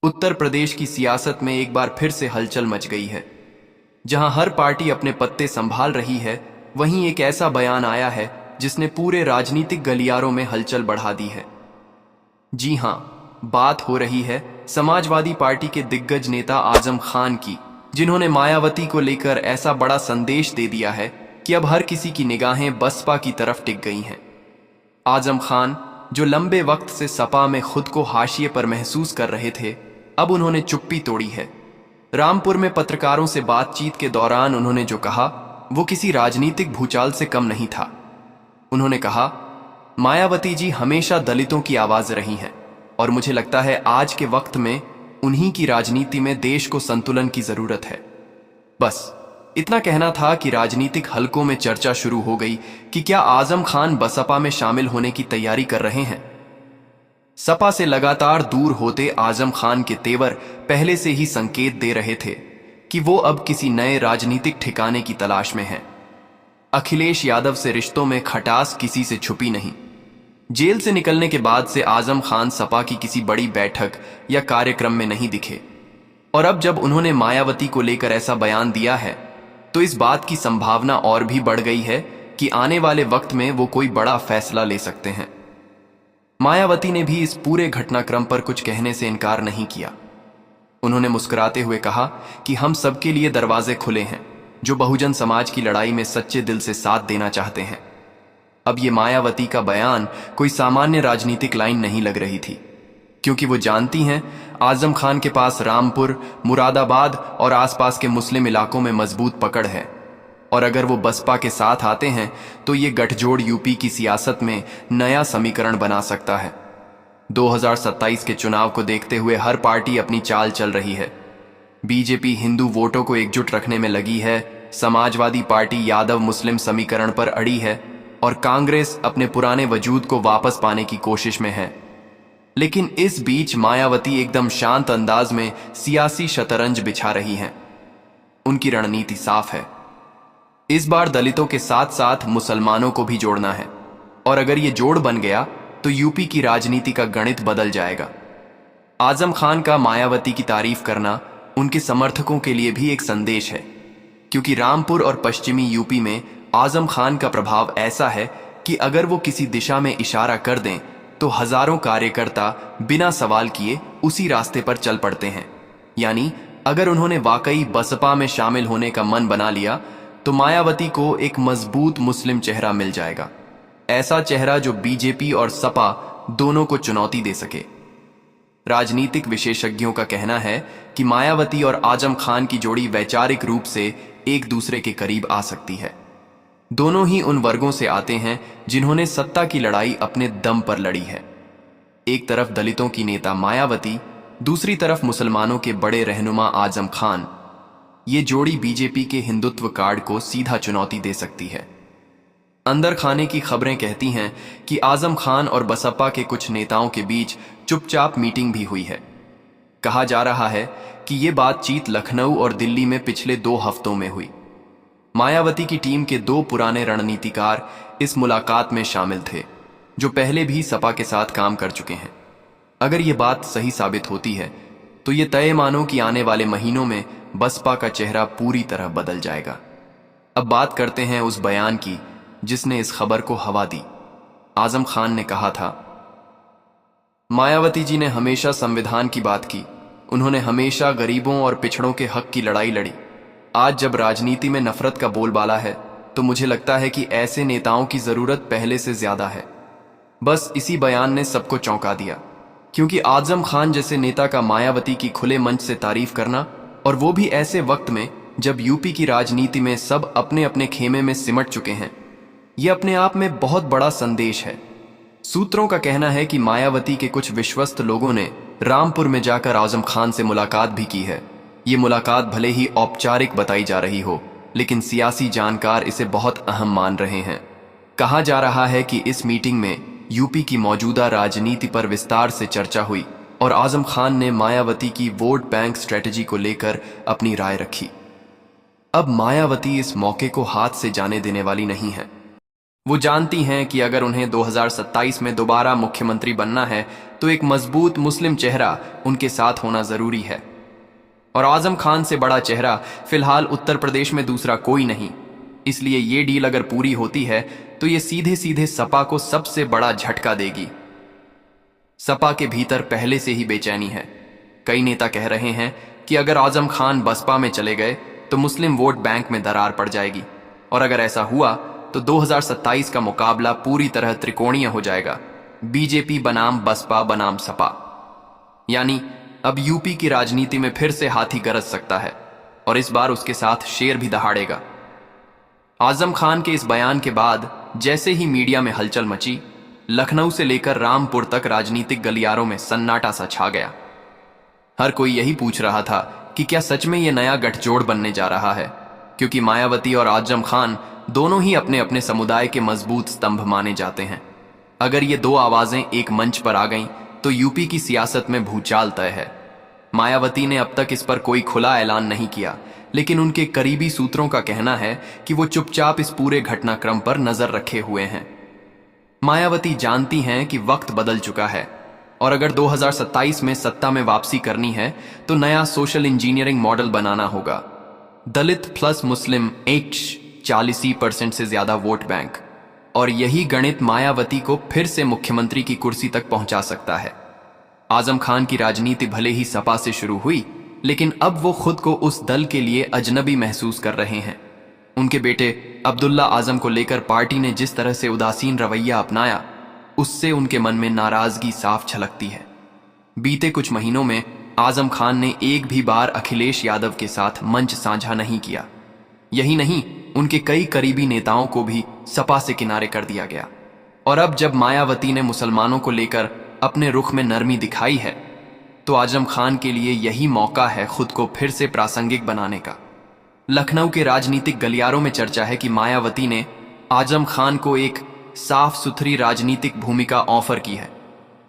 उत्तर प्रदेश की सियासत में एक बार फिर से हलचल मच गई है। जहां हर पार्टी अपने पत्ते संभाल रही है, वहीं एक ऐसा बयान आया है जिसने पूरे राजनीतिक गलियारों में हलचल बढ़ा दी है। जी हां, बात हो रही है समाजवादी पार्टी के दिग्गज नेता आजम खान की, जिन्होंने मायावती को लेकर ऐसा बड़ा संदेश दे दिया है कि अब हर किसी की निगाहें बसपा की तरफ टिक गई हैं। आजम खान, जो लंबे वक्त से सपा में खुद को हाशिए पर महसूस कर रहे थे, अब उन्होंने चुप्पी तोड़ी है। रामपुर में पत्रकारों से बातचीत के दौरान उन्होंने जो कहा, वो किसी राजनीतिक भूचाल से कम नहीं था। उन्होंने कहा, मायावती जी हमेशा दलितों की आवाज रही हैं और मुझे लगता है आज के वक्त में उन्हीं की राजनीति में देश को संतुलन की जरूरत है। बस इतना कहना था कि राजनीतिक हलकों में चर्चा शुरू हो गई कि क्या आजम खान बसपा में शामिल होने की तैयारी कर रहे हैं। सपा से लगातार दूर होते आजम खान के तेवर पहले से ही संकेत दे रहे थे कि वो अब किसी नए राजनीतिक ठिकाने की तलाश में हैं। अखिलेश यादव से रिश्तों में खटास किसी से छुपी नहीं। जेल से निकलने के बाद से आजम खान सपा की किसी बड़ी बैठक या कार्यक्रम में नहीं दिखे, और अब जब उन्होंने मायावती को लेकर ऐसा बयान दिया है तो इस बात की संभावना और भी बढ़ गई है कि आने वाले वक्त में वो कोई बड़ा फैसला ले सकते हैं। मायावती ने भी इस पूरे घटनाक्रम पर कुछ कहने से इनकार नहीं किया। उन्होंने मुस्कुराते हुए कहा कि हम सबके लिए दरवाजे खुले हैं जो बहुजन समाज की लड़ाई में सच्चे दिल से साथ देना चाहते हैं। अब ये मायावती का बयान कोई सामान्य राजनीतिक लाइन नहीं लग रही थी, क्योंकि वो जानती हैं आजम खान के पास रामपुर, मुरादाबाद और आसपास के मुस्लिम इलाकों में मजबूत पकड़ है, और अगर वो बसपा के साथ आते हैं तो ये गठजोड़ यूपी की सियासत में नया समीकरण बना सकता है। 2027 के चुनाव को देखते हुए हर पार्टी अपनी चाल चल रही है। बीजेपी हिंदू वोटों को एकजुट रखने में लगी है, समाजवादी पार्टी यादव मुस्लिम समीकरण पर अड़ी है, और कांग्रेस अपने पुराने वजूद को वापस पाने की कोशिश में है। लेकिन इस बीच मायावती एकदम शांत अंदाज में सियासी शतरंज बिछा रही हैं। उनकी रणनीति साफ है, इस बार दलितों के साथ साथ मुसलमानों को भी जोड़ना है, और अगर ये जोड़ बन गया तो यूपी की राजनीति का गणित बदल जाएगा। आजम खान का मायावती की तारीफ करना उनके समर्थकों के लिए भी एक संदेश है, क्योंकि रामपुर और पश्चिमी यूपी में आजम खान का प्रभाव ऐसा है कि अगर वो किसी दिशा में इशारा कर दें तो हजारों कार्यकर्ता बिना सवाल किए उसी रास्ते पर चल पड़ते हैं। यानी अगर उन्होंने वाकई बसपा में शामिल होने का मन बना लिया तो मायावती को एक मजबूत मुस्लिम चेहरा मिल जाएगा, ऐसा चेहरा जो बीजेपी और सपा दोनों को चुनौती दे सके। राजनीतिक विशेषज्ञों का कहना है कि मायावती और आजम खान की जोड़ी वैचारिक रूप से एक दूसरे के करीब आ सकती है। दोनों ही उन वर्गों से आते हैं जिन्होंने सत्ता की लड़ाई अपने दम पर लड़ी है। एक तरफ दलितों की नेता मायावती, दूसरी तरफ मुसलमानों के बड़े रहनुमा आजम खान। ये जोड़ी बीजेपी के हिंदुत्व कार्ड को सीधा चुनौती दे सकती है। अंदर खाने की खबरें कहती हैं कि आजम खान और बसपा के कुछ नेताओं के बीच चुपचाप मीटिंग भी हुई है। कहा जा रहा है कि ये बातचीत लखनऊ और दिल्ली में पिछले 2 हफ्तों में हुई। मायावती की टीम के 2 पुराने रणनीतिकार इस मुलाकात में शामिल थे, जो पहले भी सपा के साथ काम कर चुके हैं। अगर ये बात सही साबित होती है तो ये तय मानो कि आने वाले महीनों में बसपा का चेहरा पूरी तरह बदल जाएगा। अब बात करते हैं उस बयान की जिसने इस खबर को हवा दी। आजम खान ने कहा था, मायावती जी ने हमेशा संविधान की बात की, उन्होंने हमेशा गरीबों और पिछड़ों के हक की लड़ाई लड़ी। आज जब राजनीति में नफरत का बोलबाला है तो मुझे लगता है कि ऐसे नेताओं की जरूरत पहले से ज्यादा है। बस इसी बयान ने सबको चौंका दिया, क्योंकि आजम खान जैसे नेता का मायावती की खुले मंच से तारीफ करना, और वो भी ऐसे वक्त में जब यूपी की राजनीति में सब अपने अपने खेमे में सिमट चुके हैं, ये अपने आप में बहुत बड़ा संदेश है। सूत्रों का कहना है कि मायावती के कुछ विश्वस्त लोगों ने रामपुर में जाकर आजम खान से मुलाकात भी की है। ये मुलाकात भले ही औपचारिक बताई जा रही हो, लेकिन सियासी जानकार इसे बहुत अहम मान रहे हैं। कहा जा रहा है कि इस मीटिंग में यूपी की मौजूदा राजनीति पर विस्तार से चर्चा हुई और आजम खान ने मायावती की वोट बैंक स्ट्रेटजी को लेकर अपनी राय रखी। अब मायावती इस मौके को हाथ से जाने देने वाली नहीं है। वो जानती हैं कि अगर उन्हें 2027 में दोबारा मुख्यमंत्री बनना है तो एक मजबूत मुस्लिम चेहरा उनके साथ होना जरूरी है। और आजम खान से बड़ा चेहरा फिलहाल उत्तर प्रदेश में दूसरा कोई नहीं। इसलिए ये डील अगर पूरी होती है तो ये सीधे सीधे सपा को सबसे बड़ा झटका देगी। सपा के भीतर पहले से ही बेचैनी है। कई नेता कह रहे हैं कि अगर आजम खान बसपा में चले गए तो मुस्लिम वोट बैंक में दरार पड़ जाएगी, और अगर ऐसा हुआ तो 2027 का मुकाबला पूरी तरह त्रिकोणीय हो जाएगा, बीजेपी बनाम बसपा बनाम सपा। यानी अब यूपी की राजनीति में फिर से हाथी गरज सकता है, और इस बार उसके साथ शेर भी दहाड़ेगा। आजम खान के इस बयान के बाद जैसे ही मीडिया में हलचल मची, लखनऊ से लेकर रामपुर तक राजनीतिक गलियारों में सन्नाटा सा छा गया। हर कोई यही पूछ रहा था कि क्या सच में यह नया गठजोड़ बनने जा रहा है, क्योंकि मायावती और आजम खान दोनों ही अपने अपने समुदाय के मजबूत स्तंभ माने जाते हैं। अगर ये दो आवाजें एक मंच पर आ गईं तो यूपी की सियासत में भूचाल तय है। मायावती ने अब तक इस पर कोई खुला ऐलान नहीं किया, लेकिन उनके करीबी सूत्रों का कहना है कि वो चुपचाप इस पूरे घटनाक्रम पर नजर रखे हुए हैं। मायावती जानती हैं कि वक्त बदल चुका है, और अगर 2027 में सत्ता में वापसी करनी है तो नया सोशल इंजीनियरिंग मॉडल बनाना होगा। दलित प्लस मुस्लिम 40% से ज्यादा वोट बैंक, और यही गणित मायावती को फिर से मुख्यमंत्री की कुर्सी तक पहुंचा सकता है। आजम खान की राजनीति भले ही सपा से शुरू हुई, लेकिन अब वो खुद को उस दल के लिए अजनबी महसूस कर रहे हैं। उनके बेटे अब्दुल्ला आजम को लेकर पार्टी ने जिस तरह से उदासीन रवैया अपनाया, उससे उनके मन में नाराजगी साफ झलकती है। बीते कुछ महीनों में आजम खान ने एक भी बार अखिलेश यादव के साथ मंच साझा नहीं किया। यही नहीं, उनके कई करीबी नेताओं को भी सपा से किनारे कर दिया गया। और अब जब मायावती ने मुसलमानों को लेकर अपने रुख में नरमी दिखाई है, तो आजम खान के लिए यही मौका है खुद को फिर से प्रासंगिक बनाने का। लखनऊ के राजनीतिक गलियारों में चर्चा है कि मायावती ने आजम खान को एक साफ सुथरी राजनीतिक भूमिका ऑफर की है।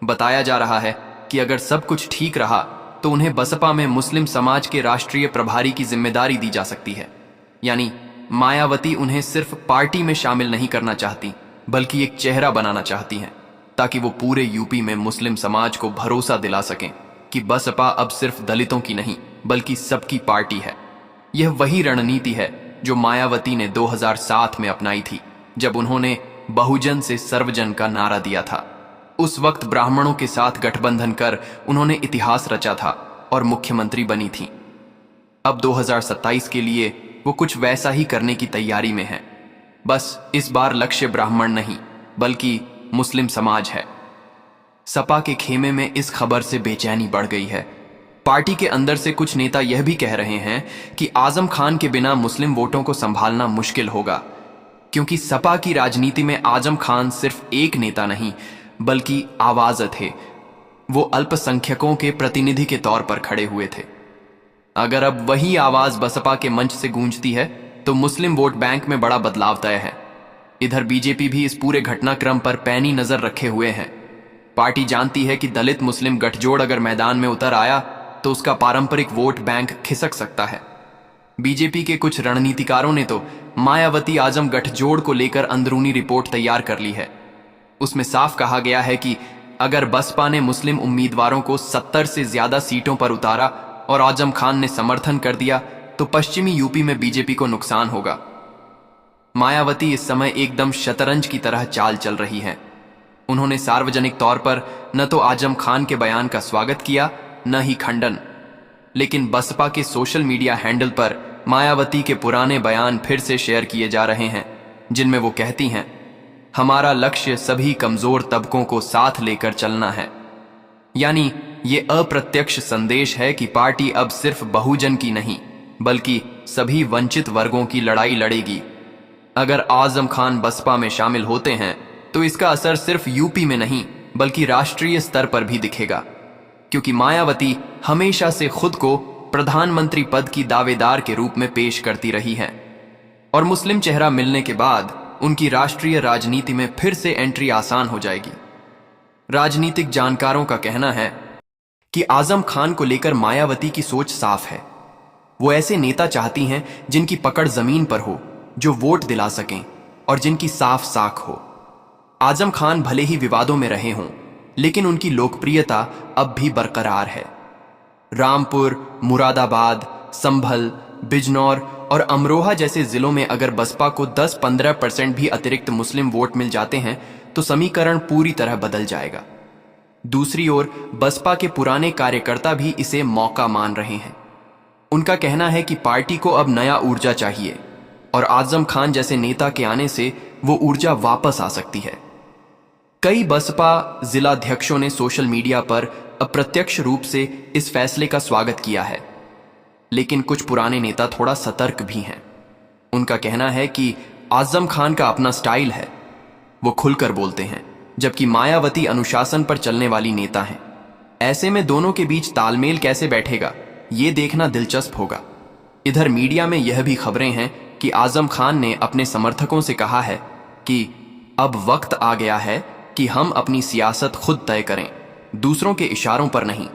बताया जा रहा है कि अगर सब कुछ ठीक रहा तो उन्हें बसपा में मुस्लिम समाज के राष्ट्रीय प्रभारी की जिम्मेदारी दी जा सकती है। यानी मायावती उन्हें सिर्फ पार्टी में शामिल नहीं करना चाहती, बल्कि एक चेहरा बनाना चाहती हैं, ताकि वो पूरे यूपी में मुस्लिम समाज को भरोसा दिला सकें कि बसपा अब सिर्फ दलितों की नहीं बल्कि सबकी पार्टी है। यह वही रणनीति है जो मायावती ने 2007 में अपनाई थी, जब उन्होंने बहुजन से सर्वजन का नारा दिया था। उस वक्त ब्राह्मणों के साथ गठबंधन कर उन्होंने इतिहास रचा था और मुख्यमंत्री बनी थी। अब 2027 के लिए वो कुछ वैसा ही करने की तैयारी में है। बस इस बार लक्ष्य ब्राह्मण नहीं बल्कि मुस्लिम समाज है। सपा के खेमे में इस खबर से बेचैनी बढ़ गई है। पार्टी के अंदर से कुछ नेता यह भी कह रहे हैं कि आजम खान के बिना मुस्लिम वोटों को संभालना मुश्किल होगा, क्योंकि सपा की राजनीति में आजम खान सिर्फ एक नेता नहीं बल्कि आवाज थे। वो अल्पसंख्यकों के प्रतिनिधि के तौर पर खड़े हुए थे। अगर अब वही आवाज बसपा के मंच से गूंजती है तो मुस्लिम वोट बैंक में बड़ा बदलाव तय है। इधर बीजेपी भी इस पूरे घटनाक्रम पर पैनी नजर रखे हुए है। पार्टी जानती है कि दलित मुस्लिम गठजोड़ अगर मैदान में उतर आया तो उसका पारंपरिक वोट बैंक खिसक सकता है। बीजेपी के कुछ रणनीतिकारों ने तो मायावती आजम गठजोड़ को लेकर अंदरूनी रिपोर्ट तैयार कर ली है। उसमें साफ कहा गया है कि अगर बसपा ने मुस्लिम उम्मीदवारों को 70 से ज्यादा सीटों पर उतारा और आजम खान ने समर्थन कर दिया तो पश्चिमी यूपी में बीजेपी को नुकसान होगा। मायावती इस समय एकदम शतरंज की तरह चाल चल रही है। उन्होंने सार्वजनिक तौर पर न तो आजम खान के बयान का स्वागत किया न ही खंडन, लेकिन बसपा के सोशल मीडिया हैंडल पर मायावती के पुराने बयान फिर से शेयर किए जा रहे हैं, जिनमें वो कहती हैं, हमारा लक्ष्य सभी कमजोर तबकों को साथ लेकर चलना है। यानी ये अप्रत्यक्ष संदेश है कि पार्टी अब सिर्फ बहुजन की नहीं बल्कि सभी वंचित वर्गों की लड़ाई लड़ेगी। अगर आजम खान बसपा में शामिल होते हैं तो इसका असर सिर्फ यूपी में नहीं बल्कि राष्ट्रीय स्तर पर भी दिखेगा, क्योंकि मायावती हमेशा से खुद को प्रधानमंत्री पद की दावेदार के रूप में पेश करती रही हैं, और मुस्लिम चेहरा मिलने के बाद उनकी राष्ट्रीय राजनीति में फिर से एंट्री आसान हो जाएगी। राजनीतिक जानकारों का कहना है कि आजम खान को लेकर मायावती की सोच साफ है। वो ऐसे नेता चाहती हैं जिनकी पकड़ जमीन पर हो, जो वोट दिला सकें, और जिनकी साफ साख हो। आजम खान भले ही विवादों में रहे हों, लेकिन उनकी लोकप्रियता अब भी बरकरार है। रामपुर, मुरादाबाद, संभल, बिजनौर और अमरोहा जैसे जिलों में अगर बसपा को 10-15% भी अतिरिक्त मुस्लिम वोट मिल जाते हैं तो समीकरण पूरी तरह बदल जाएगा। दूसरी ओर बसपा के पुराने कार्यकर्ता भी इसे मौका मान रहे हैं। उनका कहना है कि पार्टी को अब नया ऊर्जा चाहिए और आजम खान जैसे नेता के आने से वो ऊर्जा वापस आ सकती है। कई बसपा जिलाध्यक्षों ने सोशल मीडिया पर अप्रत्यक्ष रूप से इस फैसले का स्वागत किया है, लेकिन कुछ पुराने नेता थोड़ा सतर्क भी हैं। उनका कहना है कि आजम खान का अपना स्टाइल है, वो खुलकर बोलते हैं, जबकि मायावती अनुशासन पर चलने वाली नेता हैं। ऐसे में दोनों के बीच तालमेल कैसे बैठेगा, ये देखना दिलचस्प होगा। इधर मीडिया में यह भी खबरें हैं कि आजम खान ने अपने समर्थकों से कहा है कि अब वक्त आ गया है कि हम अपनी सियासत खुद तय करें, दूसरों के इशारों पर नहीं।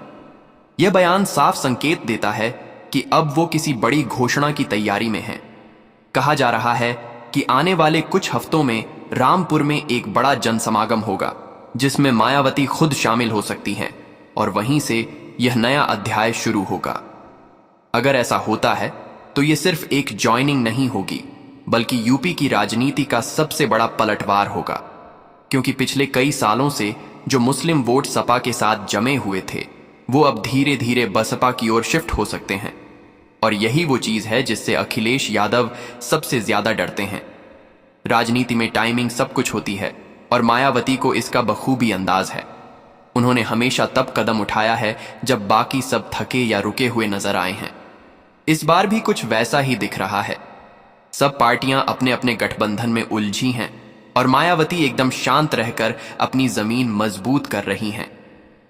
यह बयान साफ संकेत देता है कि अब वो किसी बड़ी घोषणा की तैयारी में हैं। कहा जा रहा है कि आने वाले कुछ हफ्तों में रामपुर में एक बड़ा जनसमागम होगा, जिसमें मायावती खुद शामिल हो सकती हैं और वहीं से यह नया अध्याय शुरू होगा। अगर ऐसा होता है तो यह सिर्फ एक ज्वाइनिंग नहीं होगी, बल्कि यूपी की राजनीति का सबसे बड़ा पलटवार होगा, क्योंकि पिछले कई सालों से जो मुस्लिम वोट सपा के साथ जमे हुए थे वो अब धीरे धीरे बसपा की ओर शिफ्ट हो सकते हैं। और यही वो चीज है जिससे अखिलेश यादव सबसे ज्यादा डरते हैं। राजनीति में टाइमिंग सब कुछ होती है और मायावती को इसका बखूबी अंदाज है। उन्होंने हमेशा तब कदम उठाया है जब बाकी सब थके या रुके हुए नजर आए हैं। इस बार भी कुछ वैसा ही दिख रहा है। सब पार्टियां अपने अपने गठबंधन में उलझी हैं और मायावती एकदम शांत रहकर अपनी जमीन मजबूत कर रही हैं।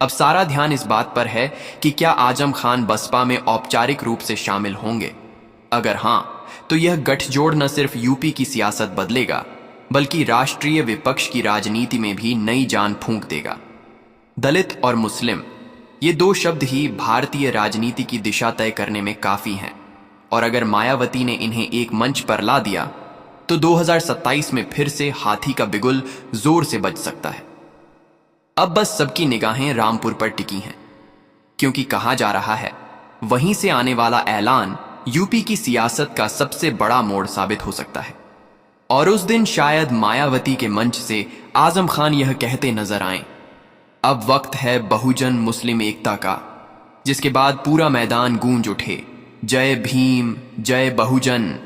अब सारा ध्यान इस बात पर है कि क्या आजम खान बसपा में औपचारिक रूप से शामिल होंगे। अगर हां, तो यह गठजोड़ न सिर्फ यूपी की सियासत बदलेगा, बल्कि राष्ट्रीय विपक्ष की राजनीति में भी नई जान फूंक देगा। दलित और मुस्लिम, ये दो शब्द ही भारतीय राजनीति की दिशा तय करने में काफी हैं, और अगर मायावती ने इन्हें एक मंच पर ला दिया तो 2027 में फिर से हाथी का बिगुल जोर से बज सकता है। अब बस सबकी निगाहें रामपुर पर टिकी हैं, क्योंकि कहा जा रहा है वहीं से आने वाला ऐलान यूपी की सियासत का सबसे बड़ा मोड़ साबित हो सकता है। और उस दिन शायद मायावती के मंच से आजम खान यह कहते नजर आएं, अब वक्त है बहुजन मुस्लिम एकता का, जिसके बाद पूरा मैदान गूंज उठे, जय भीम, जय बहुजन।